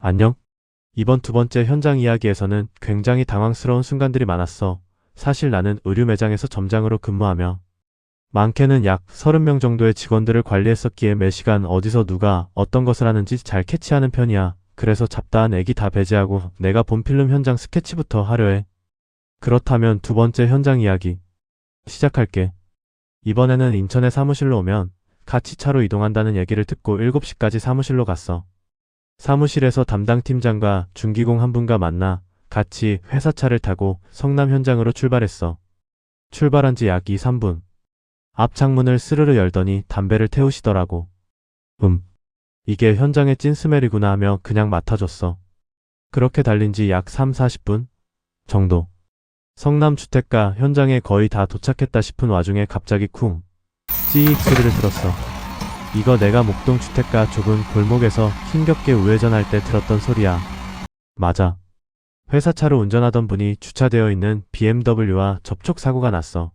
안녕? 이번 두 번째 현장 이야기에서는 굉장히 당황스러운 순간들이 많았어. 사실 나는 의류 매장에서 점장으로 근무하며 많게는 약 30명 정도의 직원들을 관리했었기에 매 시간 어디서 누가 어떤 것을 하는지 잘 캐치하는 편이야. 그래서 잡다한 애기 다 배제하고 내가 본 필름 현장 스케치부터 하려 해. 그렇다면 두 번째 현장 이야기 시작할게. 이번에는 인천의 사무실로 오면 같이 차로 이동한다는 얘기를 듣고 7시까지 사무실로 갔어. 사무실에서 담당 팀장과 중기공 한 분과 만나 같이 회사차를 타고 성남 현장으로 출발했어. 출발한 지 약 2, 3분. 앞 창문을 스르르 열더니 담배를 태우시더라고. 이게 현장의 찐 스멜이구나 하며 그냥 맡아줬어. 그렇게 달린 지 약 3, 40분 정도. 성남 주택가 현장에 거의 다 도착했다 싶은 와중에 갑자기 쿵 찌익 소리를 들었어. 이거 내가 목동 주택가 좁은 골목에서 힘겹게 우회전할 때 들었던 소리야. 맞아. 회사차로 운전하던 분이 주차되어 있는 BMW와 접촉사고가 났어.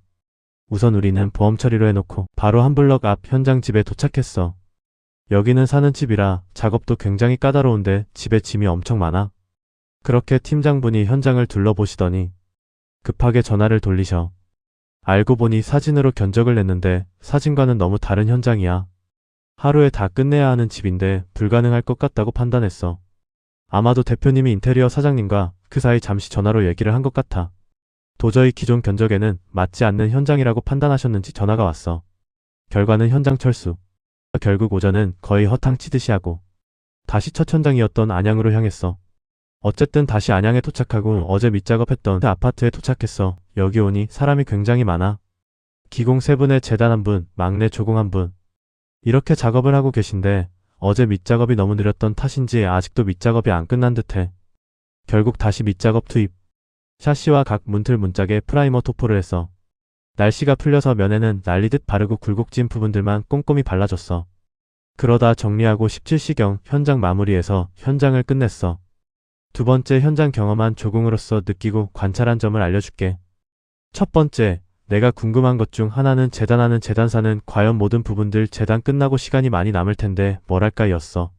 우선 우리는 보험 처리로 해놓고 바로 한 블럭 앞 현장 집에 도착했어. 여기는 사는 집이라 작업도 굉장히 까다로운데 집에 짐이 엄청 많아. 그렇게 팀장분이 현장을 둘러보시더니 급하게 전화를 돌리셔. 알고 보니 사진으로 견적을 냈는데 사진과는 너무 다른 현장이야. 하루에 다 끝내야 하는 집인데 불가능할 것 같다고 판단했어. 아마도 대표님이 인테리어 사장님과 그 사이 잠시 전화로 얘기를 한 것 같아. 도저히 기존 견적에는 맞지 않는 현장이라고 판단하셨는지 전화가 왔어. 결과는 현장 철수. 결국 오전은 거의 허탕치듯이 하고 다시 첫 현장이었던 안양으로 향했어. 어쨌든 다시 안양에 도착하고 어제 밑작업했던 그 아파트에 도착했어. 여기 오니 사람이 굉장히 많아. 기공 3분에 재단 1분, 막내 조공 1분. 이렇게 작업을 하고 계신데 어제 밑작업이 너무 느렸던 탓인지 아직도 밑작업이 안 끝난 듯해. 결국 다시 밑작업 투입. 샤시와 각 문틀 문짝에 프라이머 토포를 했어. 날씨가 풀려서 면에는 날리듯 바르고 굴곡진 부분들만 꼼꼼히 발라줬어. 그러다 정리하고 17시경 현장 마무리해서 현장을 끝냈어. 두 번째 현장 경험한 조공으로서 느끼고 관찰한 점을 알려줄게. 첫 번째, 내가 궁금한 것 중 하나는 재단하는 재단사는 과연 모든 부분들 재단 끝나고 시간이 많이 남을 텐데 뭘 할까 였어.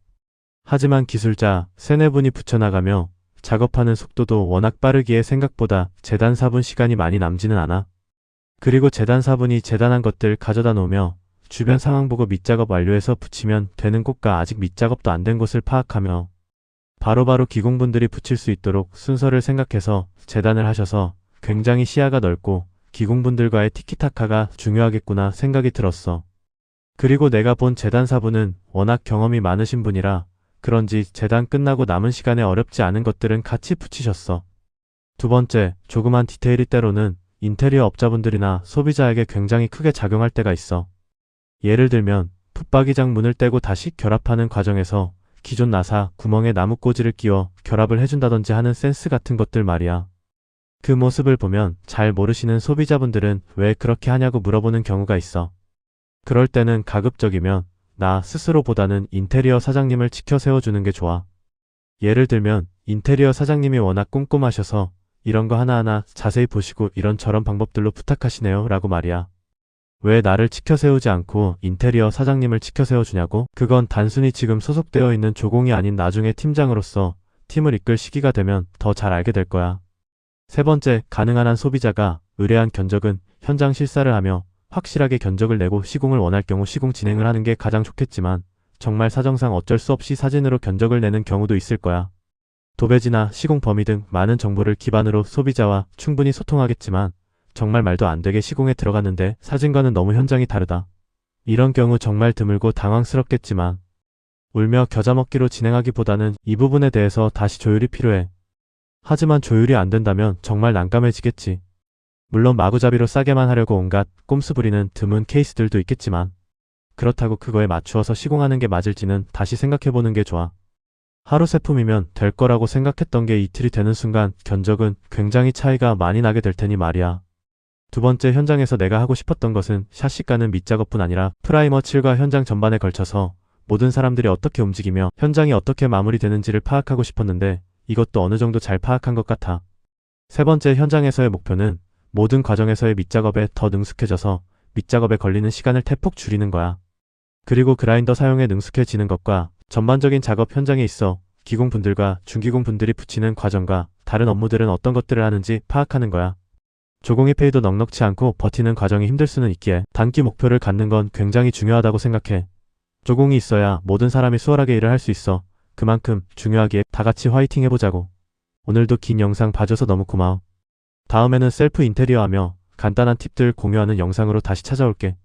하지만 기술자 3-4분이 붙여나가며 작업하는 속도도 워낙 빠르기에 생각보다 재단사분 시간이 많이 남지는 않아. 그리고 재단사분이 재단한 것들 가져다 놓으며 주변 상황 보고 밑작업 완료해서 붙이면 되는 곳과 아직 밑작업도 안 된 곳을 파악하며 바로바로 기공분들이 붙일 수 있도록 순서를 생각해서 재단을 하셔서 굉장히 시야가 넓고 기공분들과의 티키타카가 중요하겠구나 생각이 들었어. 그리고 내가 본 재단사분은 워낙 경험이 많으신 분이라 그런지 재단 끝나고 남은 시간에 어렵지 않은 것들은 같이 붙이셨어. 두 번째, 조그만 디테일이 때로는 인테리어 업자분들이나 소비자에게 굉장히 크게 작용할 때가 있어. 예를 들면 붙박이장 문을 떼고 다시 결합하는 과정에서 기존 나사 구멍에 나무꽂이를 끼워 결합을 해준다든지 하는 센스 같은 것들 말이야. 그 모습을 보면 잘 모르시는 소비자분들은 왜 그렇게 하냐고 물어보는 경우가 있어. 그럴 때는 가급적이면 나 스스로보다는 인테리어 사장님을 치켜 세워주는 게 좋아. 예를 들면 인테리어 사장님이 워낙 꼼꼼하셔서 이런 거 하나하나 자세히 보시고 이런저런 방법들로 부탁하시네요 라고 말이야. 왜 나를 치켜 세우지 않고 인테리어 사장님을 치켜 세워주냐고? 그건 단순히 지금 소속되어 있는 조공이 아닌 나중에 팀장으로서 팀을 이끌 시기가 되면 더 잘 알게 될 거야. 세 번째, 가능한 한 소비자가 의뢰한 견적은 현장 실사를 하며 확실하게 견적을 내고 시공을 원할 경우 시공 진행을 하는 게 가장 좋겠지만 정말 사정상 어쩔 수 없이 사진으로 견적을 내는 경우도 있을 거야. 도배지나 시공 범위 등 많은 정보를 기반으로 소비자와 충분히 소통하겠지만 정말 말도 안 되게 시공에 들어갔는데 사진과는 너무 현장이 다르다. 이런 경우 정말 드물고 당황스럽겠지만 울며 겨자 먹기로 진행하기보다는 이 부분에 대해서 다시 조율이 필요해. 하지만 조율이 안 된다면 정말 난감해지겠지. 물론 마구잡이로 싸게만 하려고 온갖 꼼수 부리는 드문 케이스들도 있겠지만 그렇다고 그거에 맞추어서 시공하는 게 맞을지는 다시 생각해보는 게 좋아. 하루 세품이면 될 거라고 생각했던 게 이틀이 되는 순간 견적은 굉장히 차이가 많이 나게 될 테니 말이야. 두 번째, 현장에서 내가 하고 싶었던 것은 샤시 까는 밑작업뿐 아니라 프라이머 칠과 현장 전반에 걸쳐서 모든 사람들이 어떻게 움직이며 현장이 어떻게 마무리되는지를 파악하고 싶었는데 이것도 어느 정도 잘 파악한 것 같아. 세 번째, 현장에서의 목표는 모든 과정에서의 밑작업에 더 능숙해져서 밑작업에 걸리는 시간을 대폭 줄이는 거야. 그리고 그라인더 사용에 능숙해지는 것과 전반적인 작업 현장에 있어 기공분들과 중기공분들이 붙이는 과정과 다른 업무들은 어떤 것들을 하는지 파악하는 거야. 조공의 페이도 넉넉치 않고 버티는 과정이 힘들 수는 있기에 단기 목표를 갖는 건 굉장히 중요하다고 생각해. 조공이 있어야 모든 사람이 수월하게 일을 할 수 있어. 그만큼 중요하기에 다 같이 화이팅 해보자고. 오늘도 긴 영상 봐줘서 너무 고마워. 다음에는 셀프 인테리어 하며 간단한 팁들 공유하는 영상으로 다시 찾아올게.